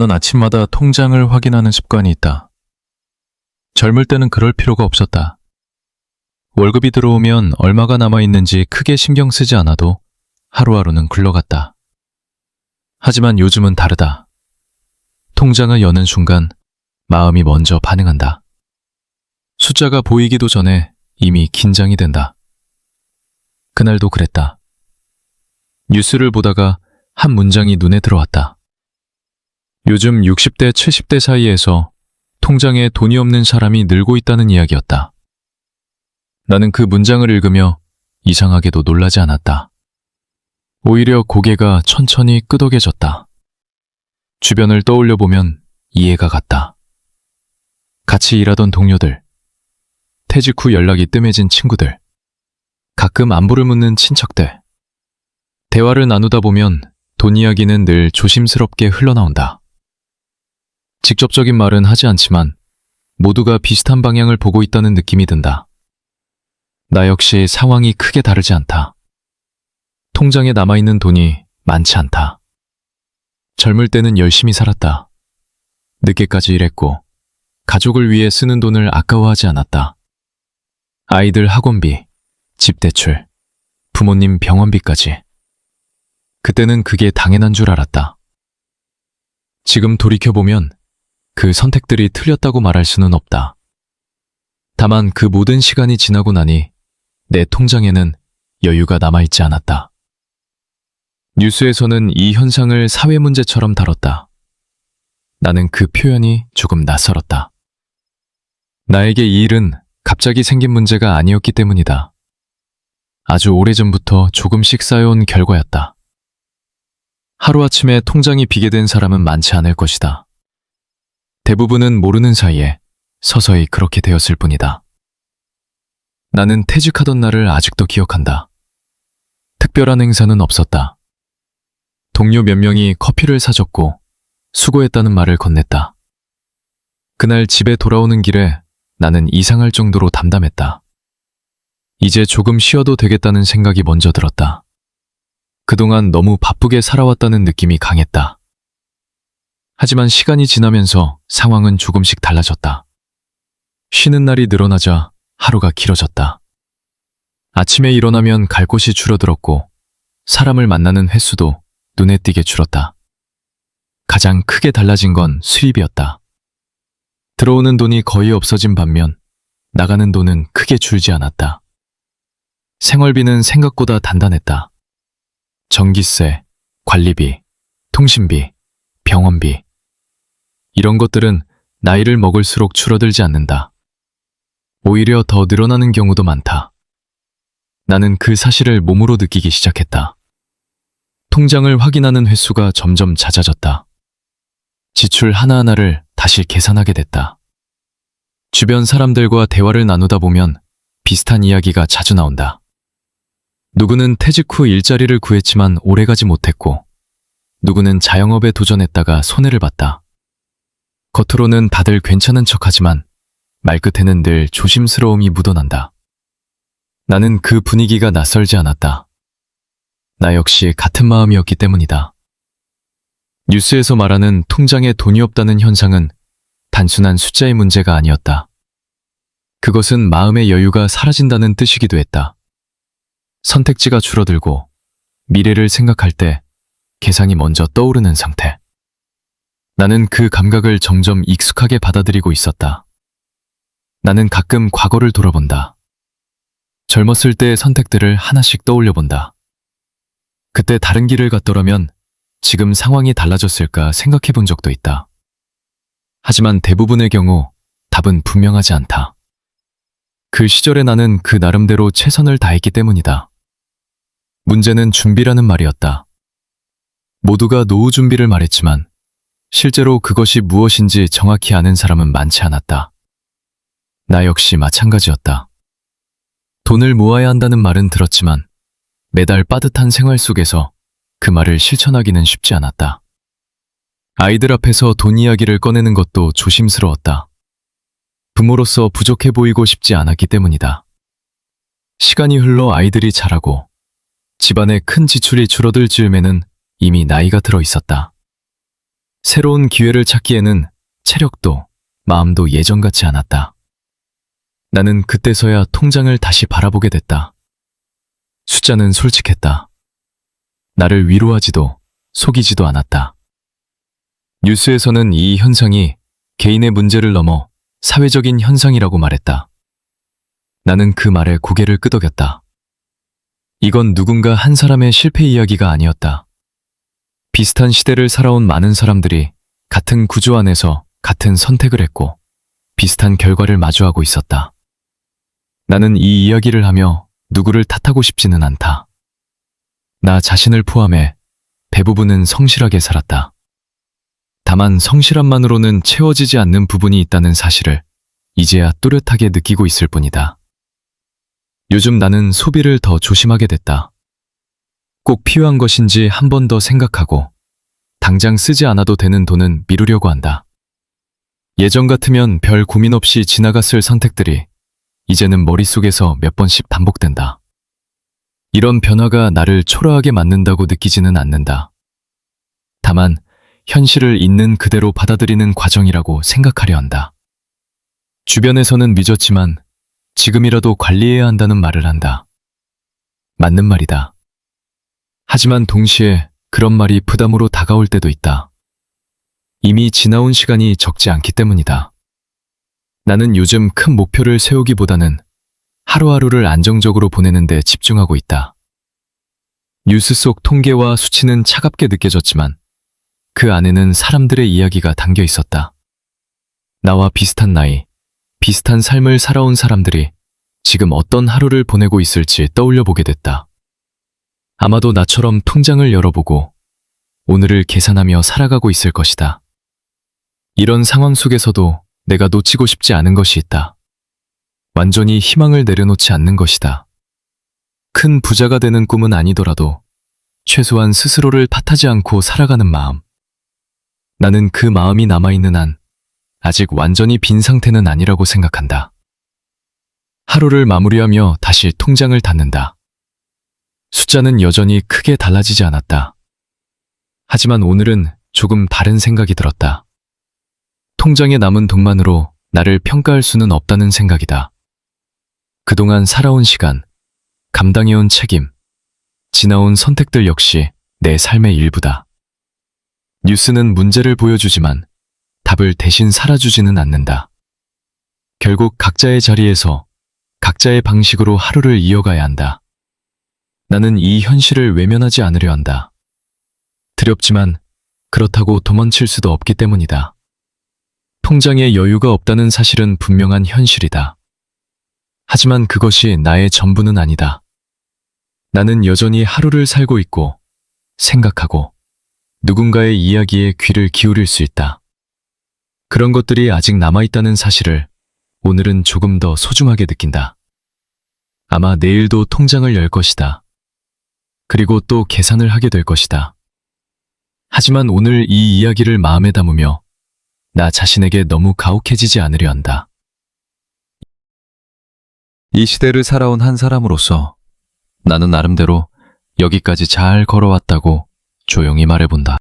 나는 아침마다 통장을 확인하는 습관이 있다. 젊을 때는 그럴 필요가 없었다. 월급이 들어오면 얼마가 남아있는지 크게 신경 쓰지 않아도 하루하루는 굴러갔다. 하지만 요즘은 다르다. 통장을 여는 순간 마음이 먼저 반응한다. 숫자가 보이기도 전에 이미 긴장이 된다. 그날도 그랬다. 뉴스를 보다가 한 문장이 눈에 들어왔다. 요즘 60대, 70대 사이에서 통장에 돈이 없는 사람이 늘고 있다는 이야기였다. 나는 그 문장을 읽으며 이상하게도 놀라지 않았다. 오히려 고개가 천천히 끄덕여졌다. 주변을 떠올려 보면 이해가 갔다. 같이 일하던 동료들, 퇴직 후 연락이 뜸해진 친구들, 가끔 안부를 묻는 친척들. 대화를 나누다 보면 돈 이야기는 늘 조심스럽게 흘러나온다. 직접적인 말은 하지 않지만 모두가 비슷한 방향을 보고 있다는 느낌이 든다. 나 역시 상황이 크게 다르지 않다. 통장에 남아있는 돈이 많지 않다. 젊을 때는 열심히 살았다. 늦게까지 일했고 가족을 위해 쓰는 돈을 아까워하지 않았다. 아이들 학원비, 집 대출, 부모님 병원비까지. 그때는 그게 당연한 줄 알았다. 지금 돌이켜보면 그 선택들이 틀렸다고 말할 수는 없다. 다만 그 모든 시간이 지나고 나니 내 통장에는 여유가 남아있지 않았다. 뉴스에서는 이 현상을 사회 문제처럼 다뤘다. 나는 그 표현이 조금 낯설었다. 나에게 이 일은 갑자기 생긴 문제가 아니었기 때문이다. 아주 오래전부터 조금씩 쌓여온 결과였다. 하루아침에 통장이 비게 된 사람은 많지 않을 것이다. 대부분은 모르는 사이에 서서히 그렇게 되었을 뿐이다. 나는 퇴직하던 날을 아직도 기억한다. 특별한 행사는 없었다. 동료 몇 명이 커피를 사줬고 수고했다는 말을 건넸다. 그날 집에 돌아오는 길에 나는 이상할 정도로 담담했다. 이제 조금 쉬어도 되겠다는 생각이 먼저 들었다. 그동안 너무 바쁘게 살아왔다는 느낌이 강했다. 하지만 시간이 지나면서 상황은 조금씩 달라졌다. 쉬는 날이 늘어나자 하루가 길어졌다. 아침에 일어나면 갈 곳이 줄어들었고 사람을 만나는 횟수도 눈에 띄게 줄었다. 가장 크게 달라진 건 수입이었다. 들어오는 돈이 거의 없어진 반면 나가는 돈은 크게 줄지 않았다. 생활비는 생각보다 단단했다. 전기세, 관리비, 통신비, 병원비. 이런 것들은 나이를 먹을수록 줄어들지 않는다. 오히려 더 늘어나는 경우도 많다. 나는 그 사실을 몸으로 느끼기 시작했다. 통장을 확인하는 횟수가 점점 잦아졌다. 지출 하나하나를 다시 계산하게 됐다. 주변 사람들과 대화를 나누다 보면 비슷한 이야기가 자주 나온다. 누구는 퇴직 후 일자리를 구했지만 오래가지 못했고, 누구는 자영업에 도전했다가 손해를 봤다. 겉으로는 다들 괜찮은 척하지만 말끝에는 늘 조심스러움이 묻어난다. 나는 그 분위기가 낯설지 않았다. 나 역시 같은 마음이었기 때문이다. 뉴스에서 말하는 통장에 돈이 없다는 현상은 단순한 숫자의 문제가 아니었다. 그것은 마음의 여유가 사라진다는 뜻이기도 했다. 선택지가 줄어들고 미래를 생각할 때 계산이 먼저 떠오르는 상태. 나는 그 감각을 점점 익숙하게 받아들이고 있었다. 나는 가끔 과거를 돌아본다. 젊었을 때의 선택들을 하나씩 떠올려 본다. 그때 다른 길을 갔더라면 지금 상황이 달라졌을까 생각해 본 적도 있다. 하지만 대부분의 경우 답은 분명하지 않다. 그 시절에 나는 그 나름대로 최선을 다했기 때문이다. 문제는 준비라는 말이었다. 모두가 노후 준비를 말했지만 실제로 그것이 무엇인지 정확히 아는 사람은 많지 않았다. 나 역시 마찬가지였다. 돈을 모아야 한다는 말은 들었지만 매달 빠듯한 생활 속에서 그 말을 실천하기는 쉽지 않았다. 아이들 앞에서 돈 이야기를 꺼내는 것도 조심스러웠다. 부모로서 부족해 보이고 싶지 않았기 때문이다. 시간이 흘러 아이들이 자라고 집안의 큰 지출이 줄어들 즈음에는 이미 나이가 들어 있었다. 새로운 기회를 찾기에는 체력도 마음도 예전 같지 않았다. 나는 그때서야 통장을 다시 바라보게 됐다. 숫자는 솔직했다. 나를 위로하지도 속이지도 않았다. 뉴스에서는 이 현상이 개인의 문제를 넘어 사회적인 현상이라고 말했다. 나는 그 말에 고개를 끄덕였다. 이건 누군가 한 사람의 실패 이야기가 아니었다. 비슷한 시대를 살아온 많은 사람들이 같은 구조 안에서 같은 선택을 했고 비슷한 결과를 마주하고 있었다. 나는 이 이야기를 하며 누구를 탓하고 싶지는 않다. 나 자신을 포함해 대부분은 성실하게 살았다. 다만 성실함만으로는 채워지지 않는 부분이 있다는 사실을 이제야 또렷하게 느끼고 있을 뿐이다. 요즘 나는 소비를 더 조심하게 됐다. 꼭 필요한 것인지 한 번 더 생각하고 당장 쓰지 않아도 되는 돈은 미루려고 한다. 예전 같으면 별 고민 없이 지나갔을 선택들이 이제는 머릿속에서 몇 번씩 반복된다. 이런 변화가 나를 초라하게 만든다고 느끼지는 않는다. 다만 현실을 있는 그대로 받아들이는 과정이라고 생각하려 한다. 주변에서는 믿었지만 지금이라도 관리해야 한다는 말을 한다. 맞는 말이다. 하지만 동시에 그런 말이 부담으로 다가올 때도 있다. 이미 지나온 시간이 적지 않기 때문이다. 나는 요즘 큰 목표를 세우기보다는 하루하루를 안정적으로 보내는 데 집중하고 있다. 뉴스 속 통계와 수치는 차갑게 느껴졌지만 그 안에는 사람들의 이야기가 담겨 있었다. 나와 비슷한 나이, 비슷한 삶을 살아온 사람들이 지금 어떤 하루를 보내고 있을지 떠올려 보게 됐다. 아마도 나처럼 통장을 열어보고 오늘을 계산하며 살아가고 있을 것이다. 이런 상황 속에서도 내가 놓치고 싶지 않은 것이 있다. 완전히 희망을 내려놓지 않는 것이다. 큰 부자가 되는 꿈은 아니더라도 최소한 스스로를 탓하지 않고 살아가는 마음. 나는 그 마음이 남아있는 한 아직 완전히 빈 상태는 아니라고 생각한다. 하루를 마무리하며 다시 통장을 닫는다. 숫자는 여전히 크게 달라지지 않았다. 하지만 오늘은 조금 다른 생각이 들었다. 통장에 남은 돈만으로 나를 평가할 수는 없다는 생각이다. 그동안 살아온 시간, 감당해온 책임, 지나온 선택들 역시 내 삶의 일부다. 뉴스는 문제를 보여주지만 답을 대신 살아주지는 않는다. 결국 각자의 자리에서 각자의 방식으로 하루를 이어가야 한다. 나는 이 현실을 외면하지 않으려 한다. 두렵지만 그렇다고 도망칠 수도 없기 때문이다. 통장에 여유가 없다는 사실은 분명한 현실이다. 하지만 그것이 나의 전부는 아니다. 나는 여전히 하루를 살고 있고 생각하고 누군가의 이야기에 귀를 기울일 수 있다. 그런 것들이 아직 남아있다는 사실을 오늘은 조금 더 소중하게 느낀다. 아마 내일도 통장을 열 것이다. 그리고 또 계산을 하게 될 것이다. 하지만 오늘 이 이야기를 마음에 담으며 나 자신에게 너무 가혹해지지 않으려 한다. 이 시대를 살아온 한 사람으로서 나는 나름대로 여기까지 잘 걸어왔다고 조용히 말해본다.